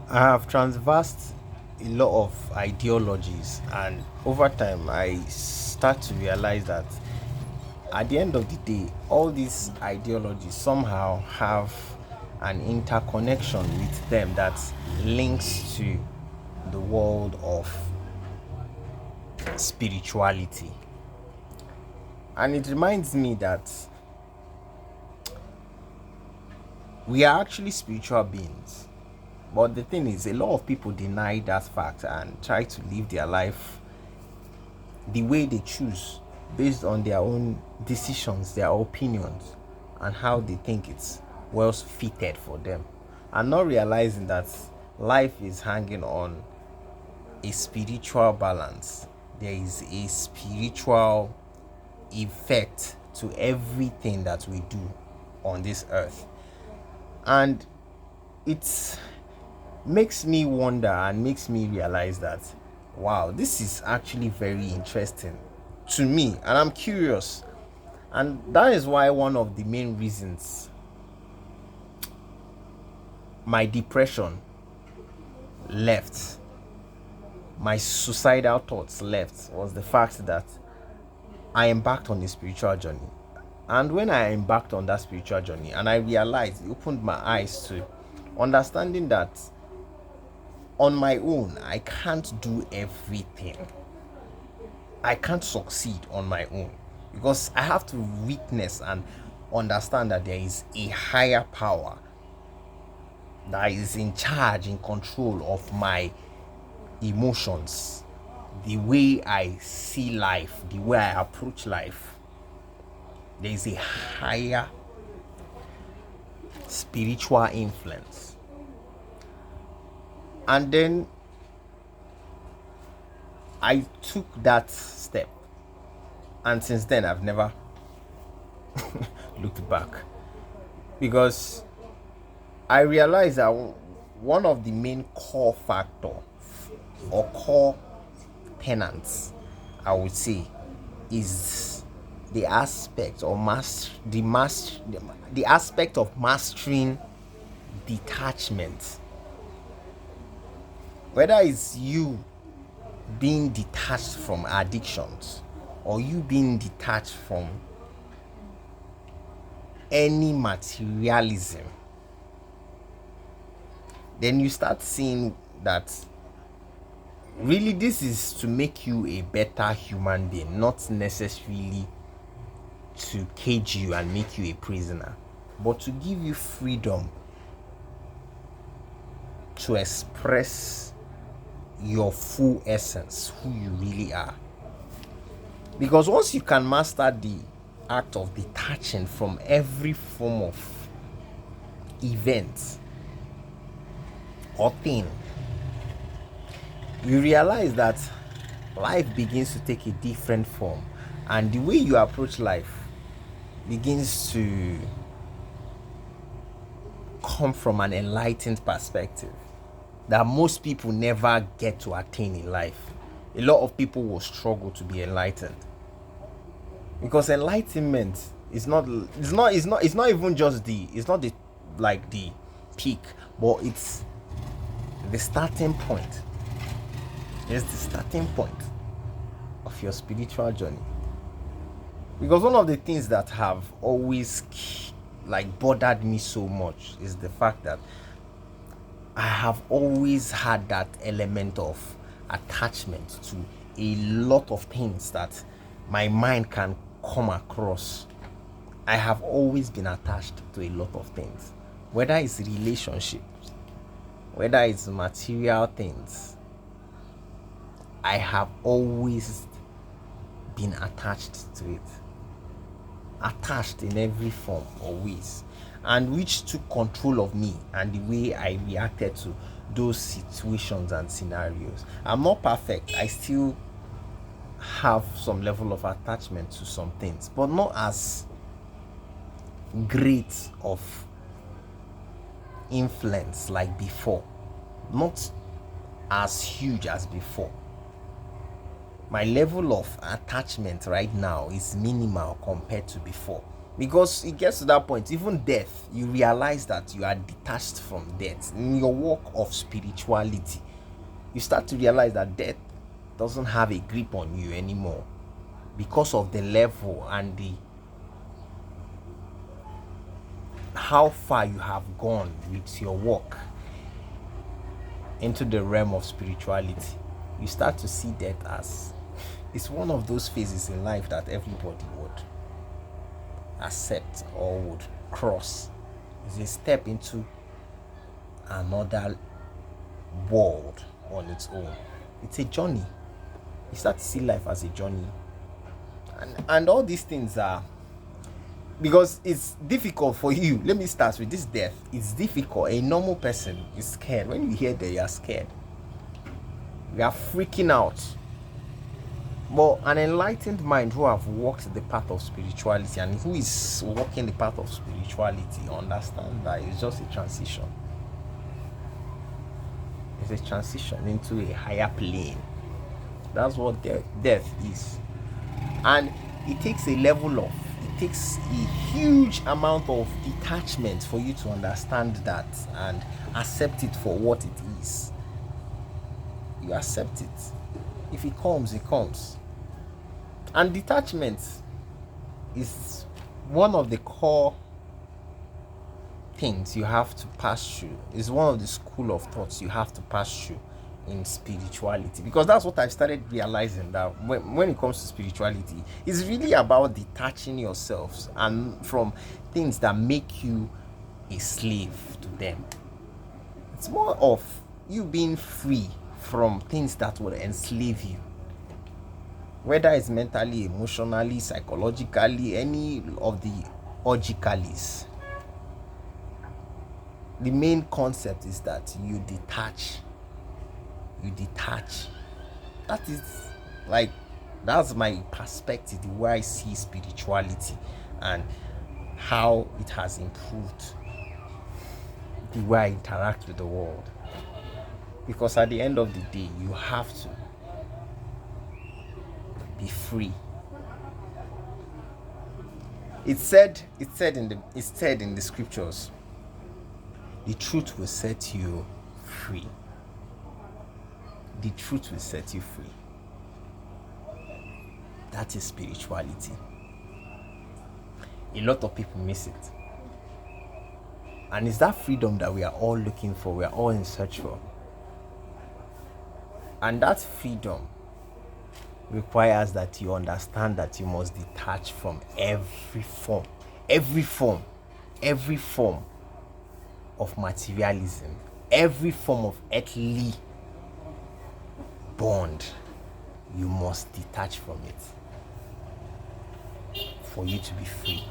I have transversed a lot of ideologies, and over time, I start to realize that at the end of the day, all these ideologies somehow have an interconnection with them that links to the world of spirituality. And it reminds me that we are actually spiritual beings. But the thing is, a lot of people deny that fact and try to live their life the way they choose based on their own decisions, their opinions, and how they think it's well fitted for them. And not realizing that life is hanging on a spiritual balance. There is a spiritual effect to everything that we do on this earth. And it makes me wonder and makes me realize that wow, this is actually very interesting to me, and I'm curious. And that is why one of the main reasons my depression left, my suicidal thoughts left, was the fact that I embarked on a spiritual journey. And when I embarked on that spiritual journey, and I realized, it opened my eyes to understanding that on my own, I can't do everything. I can't succeed on my own because I have to witness and understand that there is a higher power that is in charge, in control of my emotions, the way I see life, the way I approach life. There is a higher spiritual influence. And then I took that step, and since then I've never looked back because I realized that one of the main core factor or core tenants, I would say, is the aspect or the aspect of mastering detachment. Whether it's you being detached from addictions or you being detached from any materialism, then you start seeing that really this is to make you a better human being, not necessarily to cage you and make you a prisoner, but to give you freedom to express your full essence, who you really are. Because once you can master the act of detaching from every form of event or thing, you realize that life begins to take a different form, and the way you approach life begins to come from an enlightened perspective that most people never get to attain in life. A lot of people will struggle to be enlightened because enlightenment is not even just it's not the like the peak, but it's the starting point. It's the starting point of your spiritual journey. Because one of the things that have always like bothered me so much is the fact that I have always had that element of attachment to a lot of things that my mind can come across. I have always been attached to a lot of things, whether it's relationships, whether it's material things. I have always been attached to it, attached in every form or ways, and which took control of me and the way I reacted to those situations and scenarios. I'm not perfect. I still have some level of attachment to some things, but not as great of influence like before, not as huge as before. My level of attachment right now is minimal compared to before. Because it gets to that point, even death, you realize that you are detached from death. In your walk of spirituality, you start to realize that death doesn't have a grip on you anymore, because of the level and the how far you have gone with your walk into the realm of spirituality. You start to see death as it's one of those phases in life that everybody would accept or would cross. It's a step into another world on its own. It's a journey. You start to see life as a journey, and all these things are because it's difficult for you. Let me start with this death. It's difficult. A normal person is scared. When you hear that, you are scared. You are freaking out. But an enlightened mind who have walked the path of spirituality and who is walking the path of spirituality understand that it's just a transition. It's a transition into a higher plane. That's what death is. And it takes it takes a huge amount of detachment for you to understand that and accept it for what it is. You accept it. If it comes, it comes. And detachment is one of the core things you have to pass through. It's one of the school of thoughts you have to pass through in spirituality, because that's what I started realizing, that when it comes to spirituality, it's really about detaching yourselves and from things that make you a slave to them. It's more of you being free from things that will enslave you, whether it's mentally, emotionally, psychologically, any of the logicalies. The main concept is that you detach. That is like, that's my perspective, the way I see spirituality and how it has improved the way I interact with the world. Because at the end of the day, you have to be free. It's said in the scriptures, the truth will set you free. The truth will set you free. That is spirituality. A lot of people miss it. And it's that freedom that we are all looking for, we are all in search for. And that freedom requires that you understand that you must detach from every form of materialism, every form of earthly bond. You must detach from it for you to be free.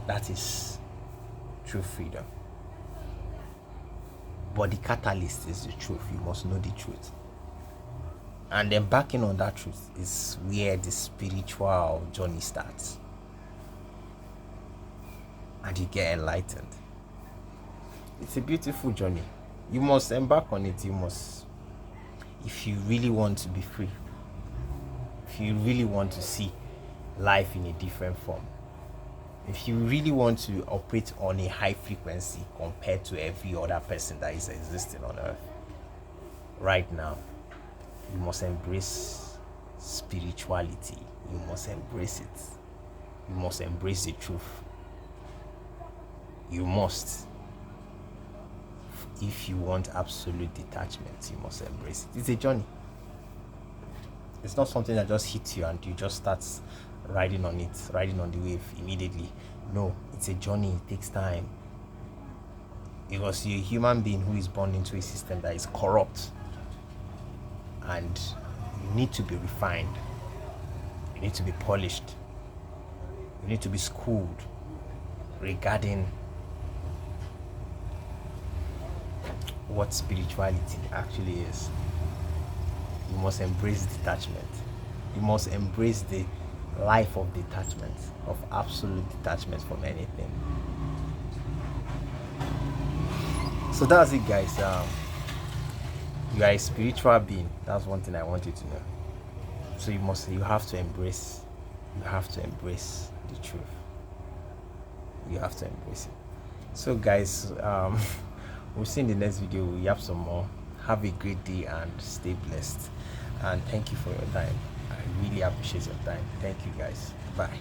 That is true freedom. But the catalyst is the truth. You must know the truth. And then backing on that truth is where the spiritual journey starts. And you get enlightened. It's a beautiful journey. You must embark on it. You must, if you really want to be free, if you really want to see life in a different form, if you really want to operate on a high frequency compared to every other person that is existing on earth right now, you must embrace spirituality. You must embrace it. You must embrace the truth. You must. If you want absolute detachment, you must embrace it. It's a journey. It's not something that just hits you and you just start riding on the wave immediately. No, it's a journey. It takes time. Because you're a human being who is born into a system that is corrupt. And you need to be refined. You need to be polished. You need to be schooled regarding what spirituality actually is. You must embrace detachment. You must embrace the life of detachment, of absolute detachment from anything. So that's it, guys. You are a spiritual being. That's one thing I want you to know. So you have to embrace the truth. you have to embrace it. So guys, we'll see in the next video. We have some more. Have a great day and stay blessed, and thank you for your time. I really appreciate your time. Thank you guys. Bye.